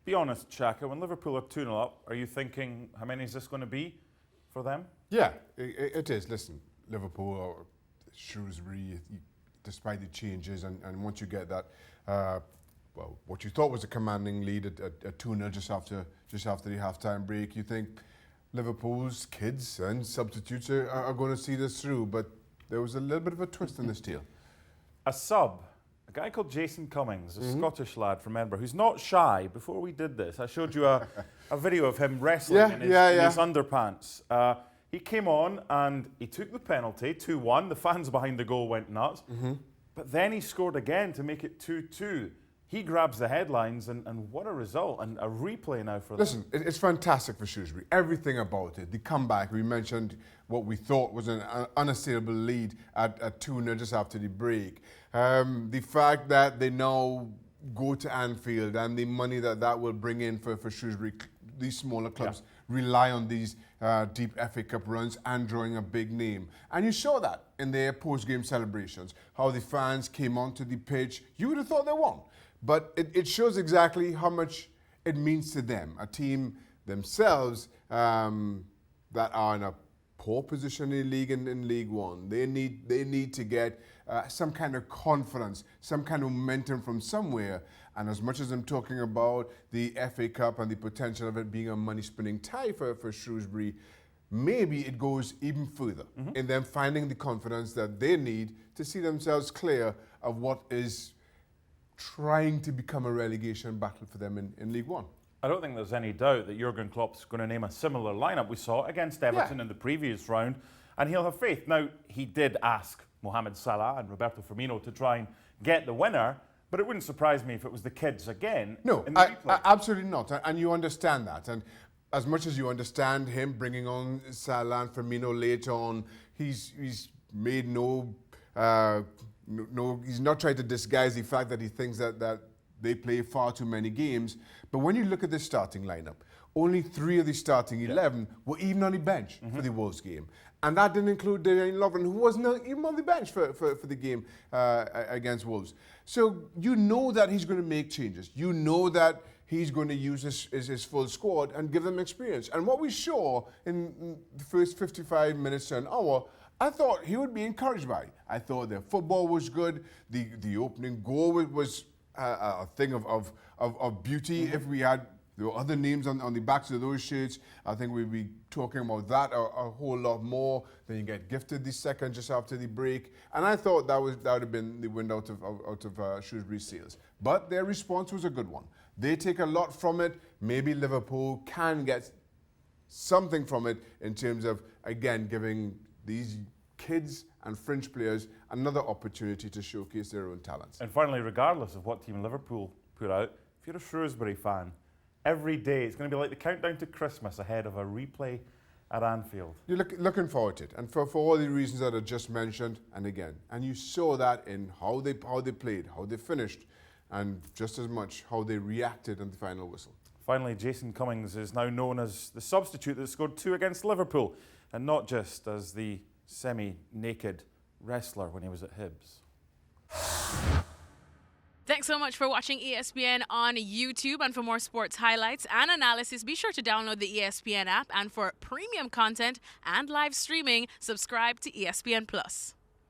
Be honest, Shaka, when Liverpool are 2-0 up, are you thinking, how many is this going to be for them? Yeah, it is. Listen, Liverpool or Shrewsbury, despite the changes, and once you get that, well, what you thought was a commanding lead at 2-0 just after the half-time break, you think Liverpool's kids and substitutes are going to see this through, but there was a little bit of a twist in this deal. A sub, a guy called Jason Cummings, a Scottish lad from Edinburgh, who's not shy. Before we did this, I showed you a video of him wrestling in his underpants. He came on and he took the penalty, 2-1. The fans behind the goal went nuts. But then he scored again to make it 2-2. He grabs the headlines, and what a result, and a replay now for them. Listen, it's fantastic for Shrewsbury. Everything about it. The comeback, we mentioned what we thought was an unassailable lead at 2-0 just after the break. The fact that they now go to Anfield and the money that will bring in for Shrewsbury, these smaller clubs rely on these deep FA Cup runs and drawing a big name. And you saw that in their post-game celebrations, how the fans came onto the pitch. You would have thought they won. But it shows exactly how much it means to them, a team themselves that are in a poor position in the league and in League One. They need to get some kind of confidence, some kind of momentum from somewhere. And as much as I'm talking about the FA Cup and the potential of it being a money-spinning tie for Shrewsbury, maybe it goes even further in them finding the confidence that they need to see themselves clear of what is trying to become a relegation battle for them in League One. I don't think there's any doubt that Jurgen Klopp's going to name a similar lineup we saw against Everton in the previous round, and he'll have faith. Now, he did ask Mohamed Salah and Roberto Firmino to try and get the winner, but it wouldn't surprise me if it was the kids again. No, absolutely not, and you understand that. And as much as you understand him bringing on Salah and Firmino later on, he's made he's not trying to disguise the fact that he thinks that they play far too many games. But when you look at the starting lineup, only 3 of the starting 11 were even on the bench for the Wolves game. And that didn't include Dejan Lovren, who wasn't even on the bench for the game against Wolves. So you know that he's going to make changes. You know that he's going to use his full squad and give them experience. And what we saw in the first 55 minutes to an hour, I thought he would be encouraged by. I thought their football was good. The opening goal was a thing of beauty. If we had there were other names on the backs of those shirts, I think we'd be talking about that a whole lot more. Then you get gifted the second just after the break. And I thought that would have been the wind out of Shrewsbury's sails. But their response was a good one. They take a lot from it. Maybe Liverpool can get something from it in terms of, again, giving these kids and fringe players another opportunity to showcase their own talents. And finally, regardless of what team Liverpool put out, if you're a Shrewsbury fan, every day it's going to be like the countdown to Christmas ahead of a replay at Anfield. You're looking forward to it, and for all the reasons that I just mentioned, and again, and you saw that in how they played, how they finished, and just as much how they reacted on the final whistle. Finally, Jason Cummings is now known as the substitute that scored 2 against Liverpool, and not just as the semi-naked wrestler when he was at Hibs. Thanks so much for watching ESPN on YouTube. And for more sports highlights and analysis, be sure to download the ESPN app. And for premium content and live streaming, subscribe to ESPN Plus.